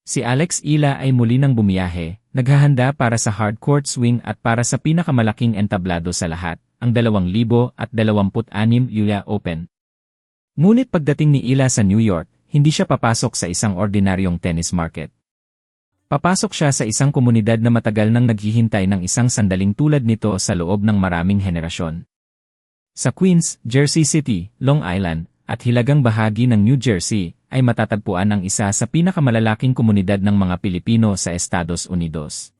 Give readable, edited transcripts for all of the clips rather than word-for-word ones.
Si Alex Ila ay muli nang bumiyahe, naghahanda para sa hardcourt swing at para sa pinakamalaking entablado sa lahat, ang 2026 UA Open. Ngunit pagdating ni Ila sa New York, hindi siya papasok sa isang ordinaryong tennis market. Papasok siya sa isang komunidad na matagal nang naghihintay ng isang sandaling tulad nito sa loob ng maraming henerasyon. Sa Queens, Jersey City, Long Island, at hilagang bahagi ng New Jersey, ay matatagpuan ang isa sa pinakamalalaking komunidad ng mga Pilipino sa Estados Unidos.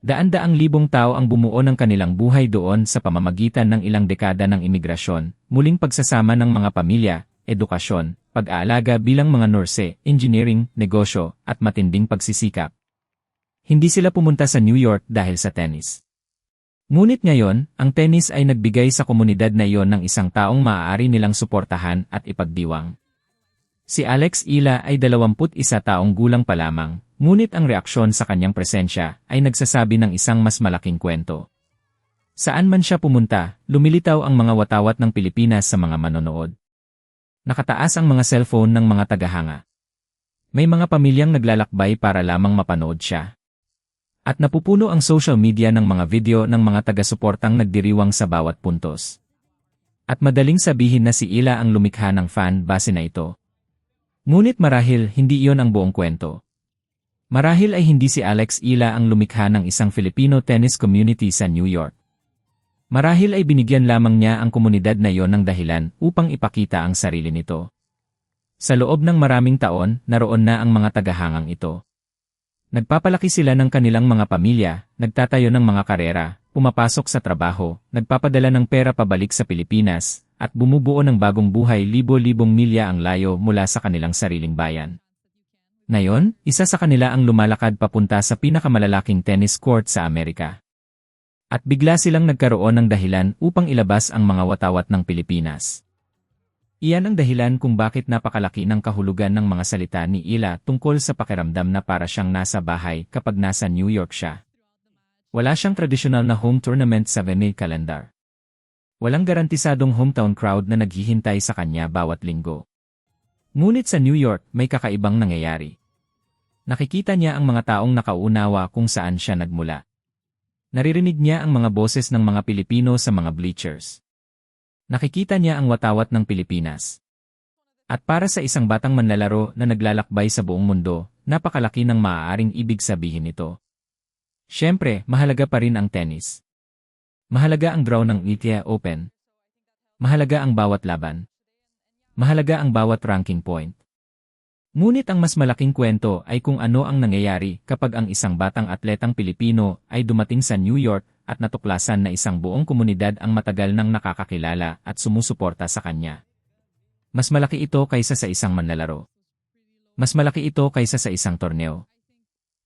Daan-daang libong tao ang bumuo ng kanilang buhay doon sa pamamagitan ng ilang dekada ng imigrasyon, muling pagsasama ng mga pamilya, edukasyon, pag-aalaga bilang mga nurse, engineering, negosyo, at matinding pagsisikap. Hindi sila pumunta sa New York dahil sa tennis. Ngunit ngayon, ang tennis ay nagbigay sa komunidad na iyon ng isang taong maaari nilang suportahan at ipagdiwang. Si Alex Ila ay 21 taong gulang pa lamang, ngunit ang reaksyon sa kanyang presensya ay nagsasabi ng isang mas malaking kwento. Saan man siya pumunta, lumilitaw ang mga watawat ng Pilipinas sa mga manonood. Nakataas ang mga cellphone ng mga tagahanga. May mga pamilyang naglalakbay para lamang mapanood siya. At napupuno ang social media ng mga video ng mga taga-suportang nagdiriwang sa bawat puntos. At madaling sabihin na si Ila ang lumikha ng fan base na ito. Ngunit marahil hindi iyon ang buong kwento. Marahil ay hindi si Alex Ila ang lumikha ng isang Filipino tennis community sa New York. Marahil ay binigyan lamang niya ang komunidad na iyon ng dahilan upang ipakita ang sarili nito. Sa loob ng maraming taon, naroon na ang mga tagahangang ito. Nagpapalaki sila ng kanilang mga pamilya, nagtatayo ng mga karera, pumapasok sa trabaho, nagpapadala ng pera pabalik sa Pilipinas, at bumubuo ng bagong buhay libo-libong milya ang layo mula sa kanilang sariling bayan. Ngayon, isa sa kanila ang lumalakad papunta sa pinakamalalaking tennis court sa Amerika. At bigla silang nagkaroon ng dahilan upang ilabas ang mga watawat ng Pilipinas. Iyan ang dahilan kung bakit napakalaki ng kahulugan ng mga salita ni Ila tungkol sa pakiramdam na para siyang nasa bahay kapag nasa New York siya. Wala siyang tradisyonal na home tournament sa VMA calendar. Walang garantisadong hometown crowd na naghihintay sa kanya bawat linggo. Ngunit sa New York, may kakaibang nangyayari. Nakikita niya ang mga taong nakaunawa kung saan siya nagmula. Naririnig niya ang mga boses ng mga Pilipino sa mga bleachers. Nakikita niya ang watawat ng Pilipinas. At para sa isang batang manlalaro na naglalakbay sa buong mundo, napakalaki ng maaaring ibig sabihin nito. Siyempre, mahalaga pa rin ang tennis. Mahalaga ang draw ng UA Open. Mahalaga ang bawat laban. Mahalaga ang bawat ranking point. Ngunit ang mas malaking kwento ay kung ano ang nangyayari kapag ang isang batang atletang Pilipino ay dumating sa New York at natuklasan na isang buong komunidad ang matagal nang nakakakilala at sumusuporta sa kanya. Mas malaki ito kaysa sa isang manlalaro. Mas malaki ito kaysa sa isang torneo.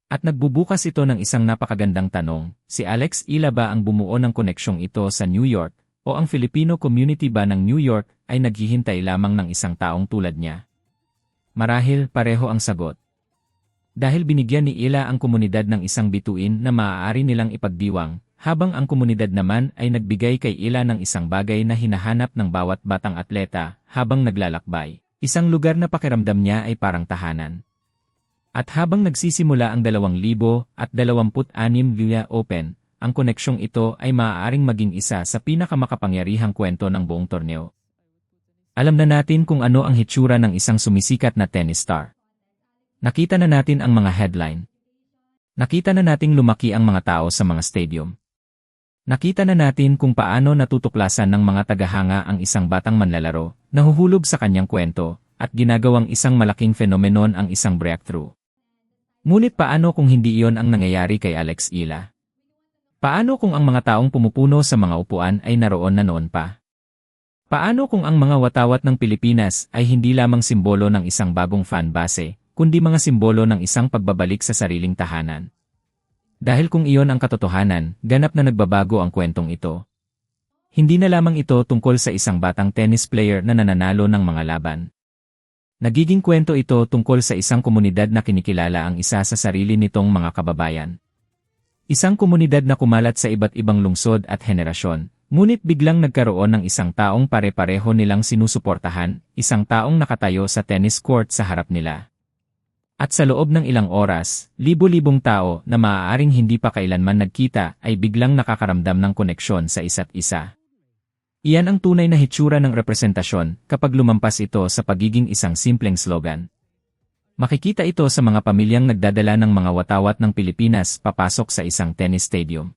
At nagbubukas ito ng isang napakagandang tanong, si Alex Ila ba ang bumuo ng koneksyong ito sa New York, o ang Filipino community ba ng New York ay naghihintay lamang ng isang taong tulad niya? Marahil pareho ang sagot. Dahil binigyan ni Ila ang komunidad ng isang bituin na maaari nilang ipagdiwang, habang ang komunidad naman ay nagbigay kay Ila ng isang bagay na hinahanap ng bawat batang atleta habang naglalakbay. Isang lugar na pakiramdam niya ay parang tahanan. At habang nagsisimula ang 2026 UA Open, ang koneksyong ito ay maaaring maging isa sa pinakamakapangyarihang kwento ng buong torneo. Alam na natin kung ano ang hitsura ng isang sumisikat na tennis star. Nakita na natin ang mga headline. Nakita na nating lumaki ang mga tao sa mga stadium. Nakita na natin kung paano natutuklasan ng mga tagahanga ang isang batang manlalaro, nahuhulog sa kanyang kwento, at ginagawang isang malaking fenomenon ang isang breakthrough. Ngunit paano kung hindi iyon ang nangyayari kay Alex Ila? Paano kung ang mga taong pumupuno sa mga upuan ay naroon na noon pa? Paano kung ang mga watawat ng Pilipinas ay hindi lamang simbolo ng isang bagong fan base, kundi mga simbolo ng isang pagbabalik sa sariling tahanan? Dahil kung iyon ang katotohanan, ganap na nagbabago ang kwentong ito. Hindi na lamang ito tungkol sa isang batang tennis player na nananalo ng mga laban. Nagiging kwento ito tungkol sa isang komunidad na kinikilala ang isa sa sarili nitong mga kababayan. Isang komunidad na kumalat sa iba't ibang lungsod at henerasyon. Ngunit biglang nagkaroon ng isang taong pare-pareho nilang sinusuportahan, isang taong nakatayo sa tennis court sa harap nila. At sa loob ng ilang oras, libo-libong tao na maaaring hindi pa kailanman nagkita ay biglang nakakaramdam ng koneksyon sa isa't isa. Iyan ang tunay na hitsura ng representasyon kapag lumampas ito sa pagiging isang simpleng slogan. Makikita ito sa mga pamilyang nagdadala ng mga watawat ng Pilipinas papasok sa isang tennis stadium.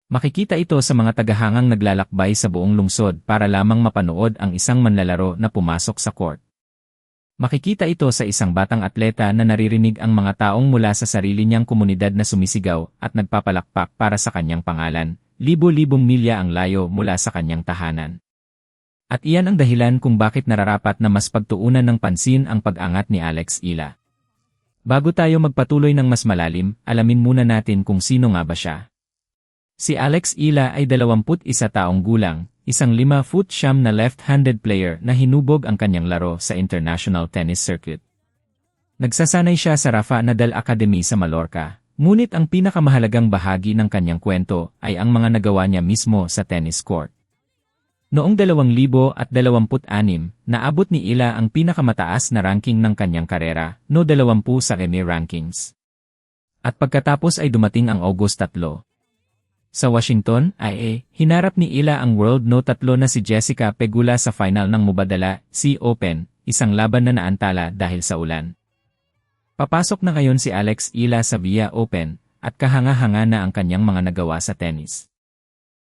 Makikita ito sa mga tagahangang naglalakbay sa buong lungsod para lamang mapanood ang isang manlalaro na pumasok sa court. Makikita ito sa isang batang atleta na naririnig ang mga taong mula sa sarili niyang komunidad na sumisigaw at nagpapalakpak para sa kanyang pangalan, libo-libong milya ang layo mula sa kanyang tahanan. At iyan ang dahilan kung bakit nararapat na mas pagtuunan ng pansin ang pag-angat ni Alex Ila. Bago tayo magpatuloy ng mas malalim, alamin muna natin kung sino nga ba siya. Si Alex Ila ay 21 taong gulang, isang 5'9" na left-handed player na hinubog ang kanyang laro sa international tennis circuit. Nagsasanay siya sa Rafa Nadal Academy sa Mallorca, ngunit ang pinakamahalagang bahagi ng kanyang kwento ay ang mga nagawa niya mismo sa tennis court. Noong 2026, naabot ni Ila ang pinakamataas na ranking ng kanyang karera, no 20 sa EMEA rankings. At pagkatapos ay dumating ang August 3. Sa Washington, hinarap ni Ila ang World No. 3 na si Jessica Pegula sa final ng Mubadala Sea Open, isang laban na naantala dahil sa ulan. Papasok na ngayon si Alex Ila sa VIA Open, at kahanga-hanga na ang kanyang mga nagawa sa tennis.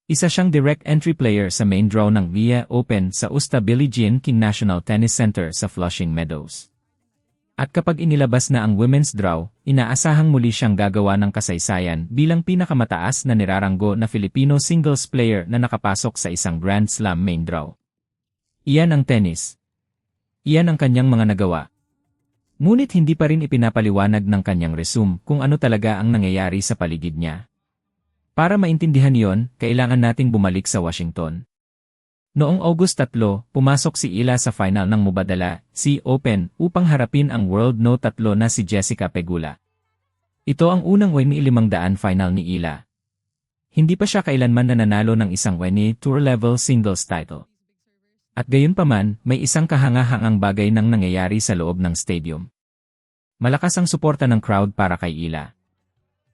Isa siyang direct entry player sa main draw ng VIA Open sa Usta Billie Jean King National Tennis Center sa Flushing Meadows. At kapag inilabas na ang women's draw, inaasahang muli siyang gagawa ng kasaysayan bilang pinakamataas na niraranggo na Filipino singles player na nakapasok sa isang Grand Slam main draw. Iyan ang tennis. Iyan ang kanyang mga nagawa. Ngunit hindi pa rin ipinapaliwanag ng kanyang resume kung ano talaga ang nangyayari sa paligid niya. Para maintindihan yon, kailangan nating bumalik sa Washington. Noong August 3, pumasok si Ila sa final ng Mubadala Sea Open upang harapin ang World No. 3 na si Jessica Pegula. Ito ang unang WTA 500 final ni Ila. Hindi pa siya kailanman nananalo ng isang WTA Tour level singles title. At gayunpaman, may isang kahanga-hangang bagay nang nangyayari sa loob ng stadium. Malakas ang suporta ng crowd para kay Ila.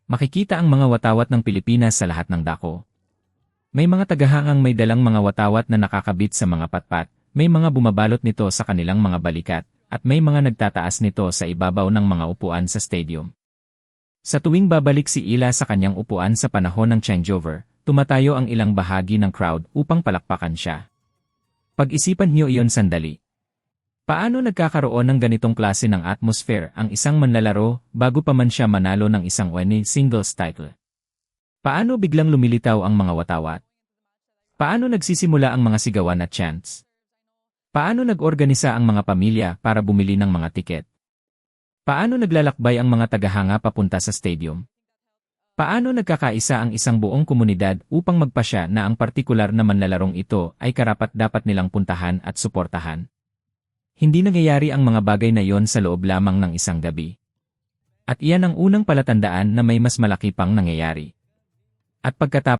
Makikita ang mga watawat ng Pilipinas sa lahat ng dako. May mga tagahangang may dalang mga watawat na nakakabit sa mga patpat, may mga bumabalot nito sa kanilang mga balikat, at may mga nagtataas nito sa ibabaw ng mga upuan sa stadium. Sa tuwing babalik si Ila sa kanyang upuan sa panahon ng changeover, tumatayo ang ilang bahagi ng crowd upang palakpakan siya. Pag-isipan niyo iyon sandali. Paano nagkakaroon ng ganitong klase ng atmosphere ang isang manlalaro bago pa man siya manalo ng isang WTA singles title? Paano biglang lumilitaw ang mga watawat? Paano nagsisimula ang mga sigawan at chants? Paano nag-organisa ang mga pamilya para bumili ng mga tiket? Paano naglalakbay ang mga tagahanga papunta sa stadium? Paano nagkakaisa ang isang buong komunidad upang magpasya na ang partikular na manlalarong ito ay karapat-dapat nilang puntahan at suportahan? Hindi nangyayari ang mga bagay na yon sa loob lamang ng isang gabi. At iyan ang unang palatandaan na may mas malaki pang nangyayari. At pagkatapos